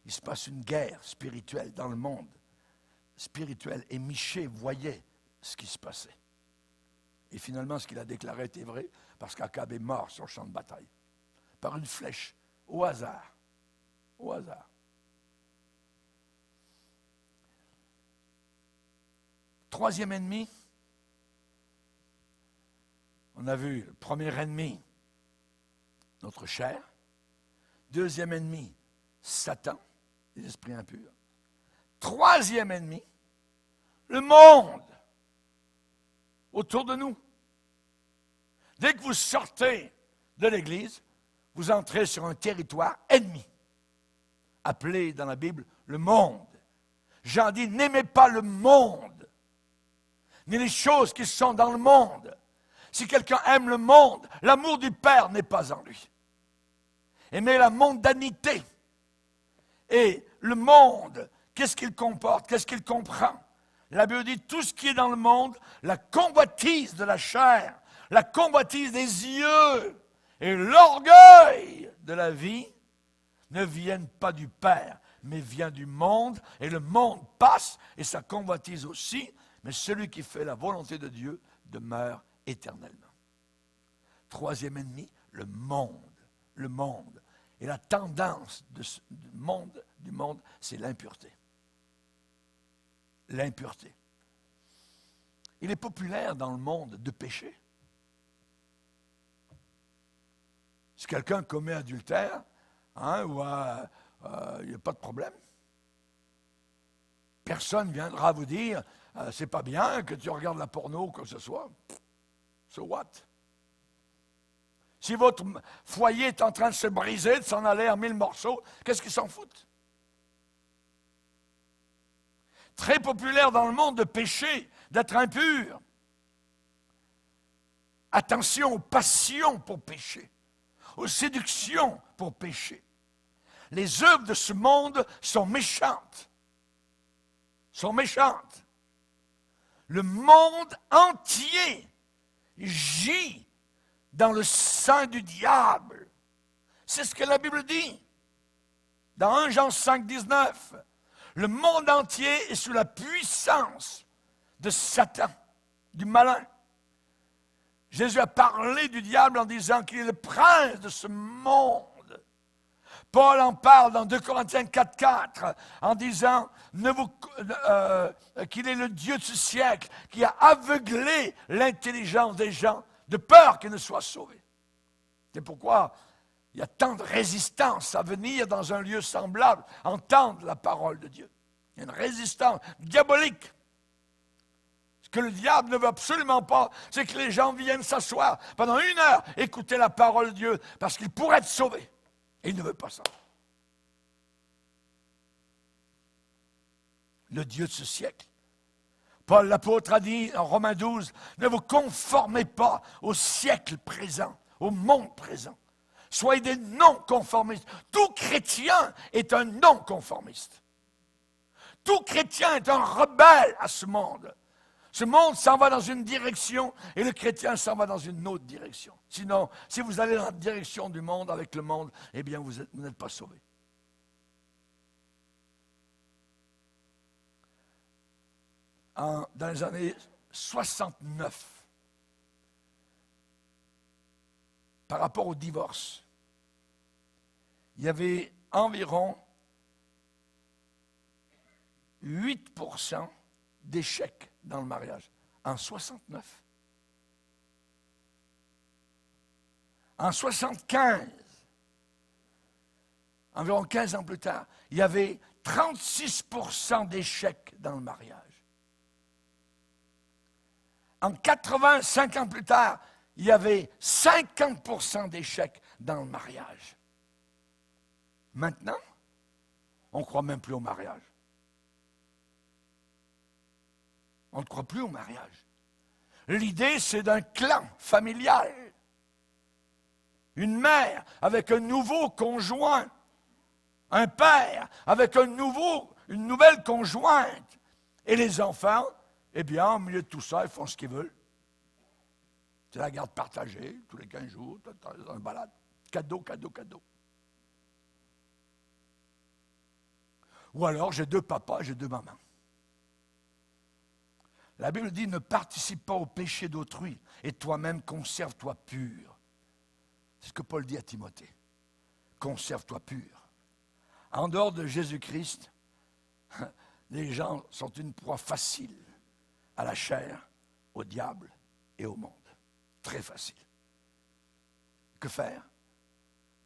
Il se passe une guerre spirituelle dans le monde spirituel. Et Michée voyait ce qui se passait. Et finalement, ce qu'il a déclaré était vrai, parce qu'Akab est mort sur le champ de bataille. Par une flèche, au hasard. Au hasard. Troisième ennemi, on a vu le premier ennemi, notre chair. Deuxième ennemi, Satan, les esprits impurs. Troisième ennemi, le monde autour de nous. Dès que vous sortez de l'Église, vous entrez sur un territoire ennemi, appelé dans la Bible le monde. Jean dit, n'aimez pas le monde, ni les choses qui sont dans le monde. Si quelqu'un aime le monde, l'amour du Père n'est pas en lui. Aimez la mondanité. Et le monde, qu'est-ce qu'il comporte? Qu'est-ce qu'il comprend? La Bible dit, tout ce qui est dans le monde, la convoitise de la chair, la convoitise des yeux et l'orgueil de la vie ne viennent pas du Père, mais vient du monde. Et le monde passe et sa convoitise aussi, mais celui qui fait la volonté de Dieu demeure éternellement. Troisième ennemi, le monde. Le monde. Et la tendance du monde, c'est l'impureté. L'impureté. Il est populaire dans le monde de pécher. Si quelqu'un commet adultère, il n'y a pas de problème. Personne ne viendra vous dire, c'est pas bien que tu regardes la porno ou quoi que ce soit. So what? Si votre foyer est en train de se briser, de s'en aller en 1000 morceaux, qu'est-ce qu'ils s'en foutent? Très populaire dans le monde de pécher, d'être impur. Attention aux passions pour pécher, aux séductions pour pécher. Les œuvres de ce monde sont méchantes. Sont méchantes. Le monde entier gît dans le sang du diable. C'est ce que la Bible dit. Dans 1 Jean 5, 19, le monde entier est sous la puissance de Satan, du malin. Jésus a parlé du diable en disant qu'il est le prince de ce monde. Paul en parle dans 2 Corinthiens 4, 4, en disant qu'il est le Dieu de ce siècle qui a aveuglé l'intelligence des gens de peur qu'ils ne soient sauvés. C'est pourquoi il y a tant de résistance à venir dans un lieu semblable, entendre la parole de Dieu. Il y a une résistance diabolique. Ce que le diable ne veut absolument pas, c'est que les gens viennent s'asseoir pendant 1 heure, écouter la parole de Dieu, parce qu'ils pourraient être sauvés. Et il ne veut pas ça. Le Dieu de ce siècle. Paul l'apôtre a dit en Romains 12, ne vous conformez pas au siècle présent, au monde présent. Soyez des non-conformistes. Tout chrétien est un non-conformiste. Tout chrétien est un rebelle à ce monde. Ce monde s'en va dans une direction et le chrétien s'en va dans une autre direction. Sinon, si vous allez dans la direction du monde avec le monde, eh bien, vous n'êtes pas sauvés. Dans les années 69, par rapport au divorce, il y avait environ 8% d'échecs dans le mariage. En 69. En 75, environ 15 ans plus tard, il y avait 36% d'échecs dans le mariage. En 85 ans plus tard, il y avait 50% d'échecs dans le mariage. Maintenant, on ne croit même plus au mariage. On ne croit plus au mariage. L'idée, c'est d'un clan familial. Une mère avec un nouveau conjoint. Un père avec une nouvelle conjointe. Et les enfants, eh bien, au milieu de tout ça, ils font ce qu'ils veulent. C'est la garde partagée, tous les 15 jours, dans une balade. Cadeau. Ou alors, j'ai 2 papas, j'ai 2 mamans. La Bible dit, ne participe pas au péché d'autrui et toi-même conserve-toi pur. C'est ce que Paul dit à Timothée. Conserve-toi pur. En dehors de Jésus-Christ, les gens sont une proie facile à la chair, au diable et au monde. Très facile. Que faire?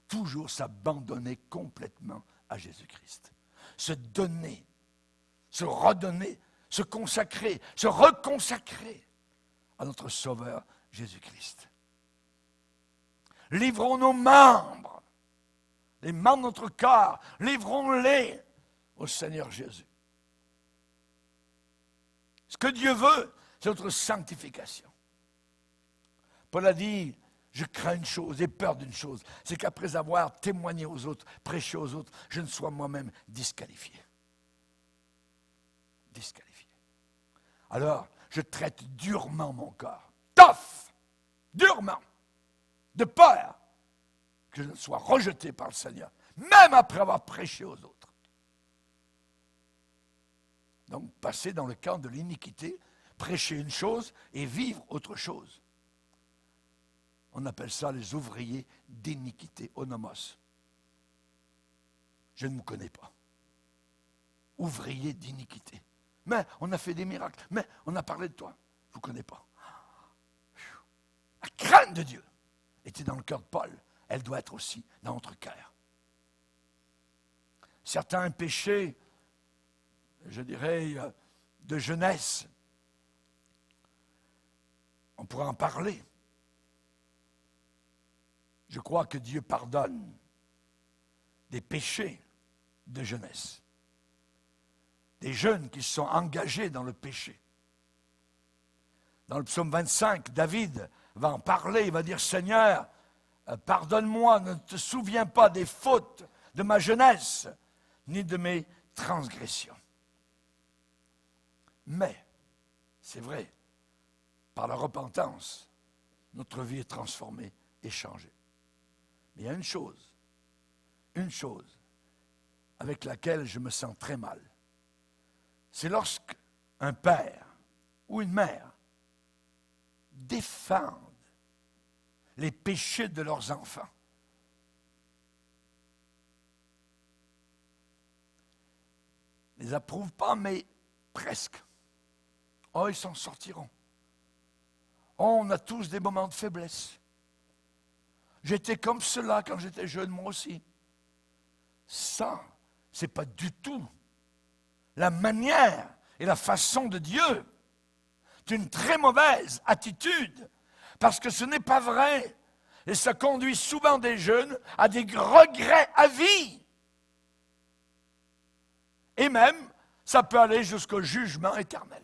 Toujours s'abandonner complètement à Jésus-Christ. Se donner, se redonner, se consacrer, se reconsacrer à notre Sauveur Jésus-Christ. Livrons nos membres, les membres de notre corps, livrons-les au Seigneur Jésus. Ce que Dieu veut, c'est notre sanctification. Paul a dit, je crains une chose et peur d'une chose, c'est qu'après avoir témoigné aux autres, prêché aux autres, je ne sois moi-même disqualifié. Disqualifié. Alors, je traite durement mon corps. Tough! Durement! De peur que je ne sois rejeté par le Seigneur, même après avoir prêché aux autres. Donc, passer dans le camp de l'iniquité, prêcher une chose et vivre autre chose. On appelle ça les ouvriers d'iniquité, onomos. Je ne me connais pas. Ouvrier d'iniquité. Mais on a fait des miracles. Mais on a parlé de toi. Je ne vous connais pas. La crainte de Dieu était dans le cœur de Paul. Elle doit être aussi dans notre cœur. Certains péchés, je dirais, de jeunesse, on pourrait en parler. Je crois que Dieu pardonne des péchés de jeunesse. Des jeunes qui se sont engagés dans le péché. Dans le psaume 25, David va en parler, il va dire, Seigneur, pardonne-moi, ne te souviens pas des fautes de ma jeunesse, ni de mes transgressions. Mais, c'est vrai, par la repentance, notre vie est transformée et changée. Mais il y a une chose avec laquelle je me sens très mal. C'est lorsqu'un père ou une mère défendent les péchés de leurs enfants. Ils ne les approuvent pas, mais presque. Oh, ils s'en sortiront. Oh, on a tous des moments de faiblesse. J'étais comme cela quand j'étais jeune, moi aussi. Ça, ce n'est pas du tout la manière et la façon de Dieu. C'est une très mauvaise attitude, parce que ce n'est pas vrai. Et ça conduit souvent des jeunes à des regrets à vie. Et même, ça peut aller jusqu'au jugement éternel.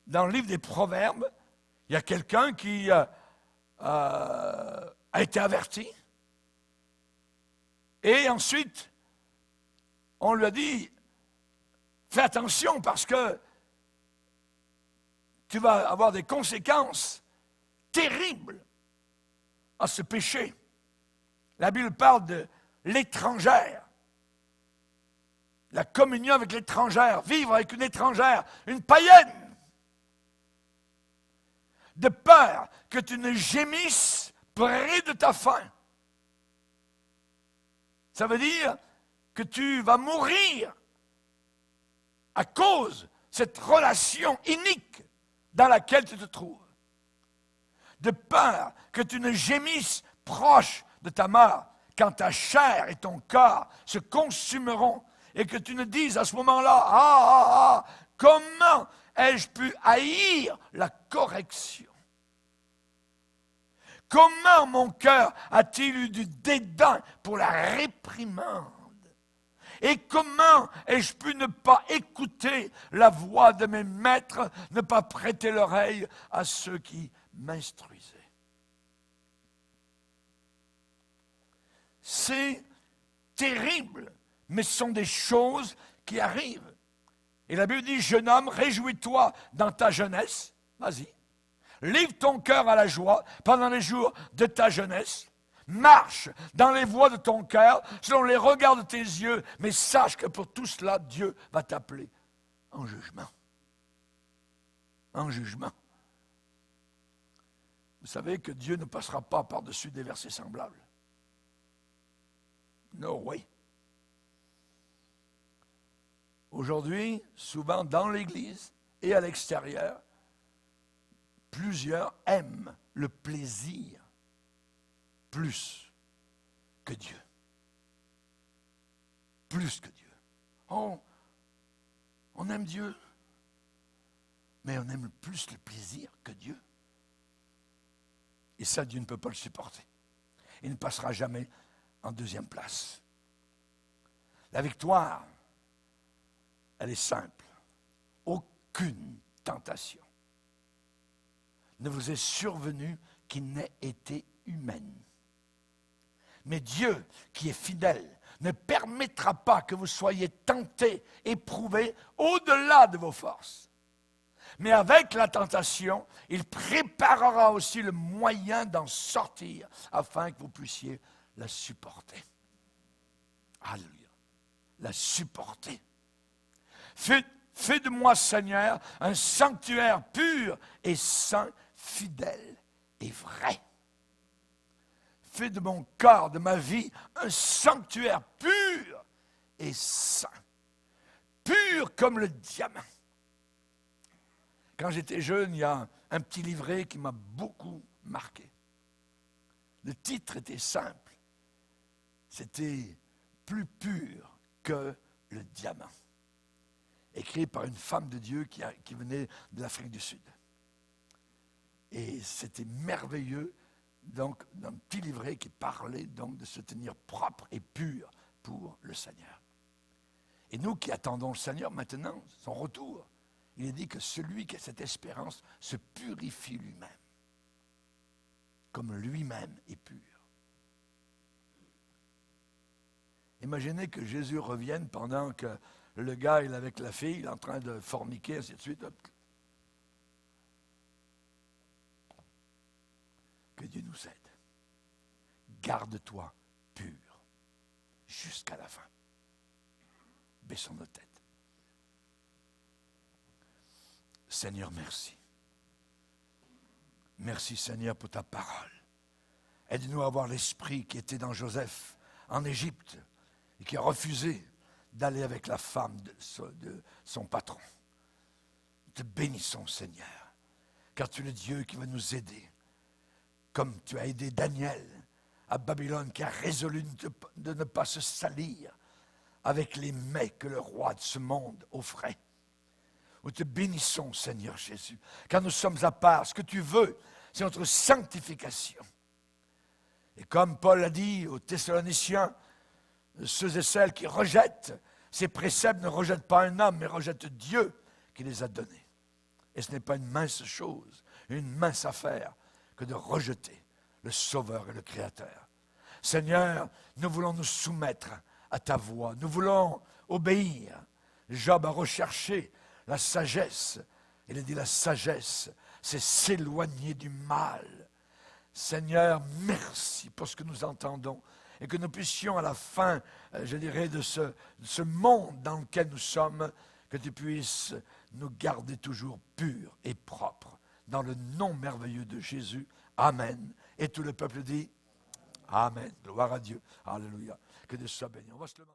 dans le livre des Proverbes, il y a quelqu'un qui a été averti. Et ensuite, on lui a dit, fais attention parce que tu vas avoir des conséquences terribles à ce péché. La Bible parle de l'étrangère, la communion avec l'étrangère, vivre avec une étrangère, une païenne, de peur que tu ne gémisses près de ta faim. Ça veut dire que tu vas mourir à cause de cette relation inique dans laquelle tu te trouves. De peur que tu ne gémisses proche de ta mort quand ta chair et ton corps se consumeront et que tu ne dises à ce moment-là, comment ai-je pu haïr la correction? Comment mon cœur a-t-il eu du dédain pour la réprimande? Et comment ai-je pu ne pas écouter la voix de mes maîtres, ne pas prêter l'oreille à ceux qui m'instruisaient? C'est terrible, mais ce sont des choses qui arrivent. Et la Bible dit, jeune homme, réjouis-toi dans ta jeunesse. Vas-y. Livre ton cœur à la joie pendant les jours de ta jeunesse. Marche dans les voies de ton cœur, selon les regards de tes yeux, mais sache que pour tout cela, Dieu va t'appeler en jugement. En jugement. Vous savez que Dieu ne passera pas par-dessus des versets semblables. No way. Aujourd'hui, souvent dans l'Église et à l'extérieur, plusieurs aiment le plaisir plus que Dieu. Plus que Dieu. On aime Dieu, mais on aime plus le plaisir que Dieu. Et ça, Dieu ne peut pas le supporter. Il ne passera jamais en deuxième place. La victoire, elle est simple. Aucune tentation ne vous est survenue qui n'ait été humaine. Mais Dieu, qui est fidèle, ne permettra pas que vous soyez tentés, éprouvés au-delà de vos forces. Mais avec la tentation, il préparera aussi le moyen d'en sortir afin que vous puissiez la supporter. Alléluia. La supporter. Fais de moi, Seigneur, un sanctuaire pur et saint, fidèle et vrai. Fais de mon corps, de ma vie, un sanctuaire pur et saint. Pur comme le diamant. Quand j'étais jeune, il y a un petit livret qui m'a beaucoup marqué. Le titre était simple. C'était « Plus pur que le diamant ». Écrit par une femme de Dieu qui venait de l'Afrique du Sud. Et c'était merveilleux, donc, d'un petit livret qui parlait donc de se tenir propre et pur pour le Seigneur. Et nous qui attendons le Seigneur maintenant, son retour, il est dit que celui qui a cette espérance se purifie lui-même, comme lui-même est pur. Imaginez que Jésus revienne pendant que le gars il est avec la fille, il est en train de forniquer, ainsi de suite. Que Dieu nous aide. Garde-toi pur jusqu'à la fin. Baissons nos têtes. Seigneur, merci. Merci, Seigneur, pour ta parole. Aide-nous à avoir l'esprit qui était dans Joseph, en Égypte, et qui a refusé d'aller avec la femme de son patron. Nous te bénissons, Seigneur, car tu es le Dieu qui va nous aider, comme tu as aidé Daniel à Babylone, qui a résolu de ne pas se salir avec les mets que le roi de ce monde offrait. Nous te bénissons, Seigneur Jésus, car nous sommes à part. Ce que tu veux, c'est notre sanctification. Et comme Paul a dit aux Thessaloniciens, ceux et celles qui rejettent ces préceptes ne rejettent pas un homme, mais rejettent Dieu qui les a donnés. Et ce n'est pas une mince chose, une mince affaire que de rejeter le Sauveur et le Créateur. Seigneur, nous voulons nous soumettre à ta voix. Nous voulons obéir. Job a recherché la sagesse. Il a dit la sagesse, c'est s'éloigner du mal. Seigneur, merci pour ce que nous entendons et que nous puissions à la fin, je dirais, de ce monde dans lequel nous sommes, que tu puisses nous garder toujours purs et propres. Dans le nom merveilleux de Jésus. Amen. Et tout le peuple dit Amen. Gloire à Dieu. Alléluia. Que Dieu soit béni. On va se lever.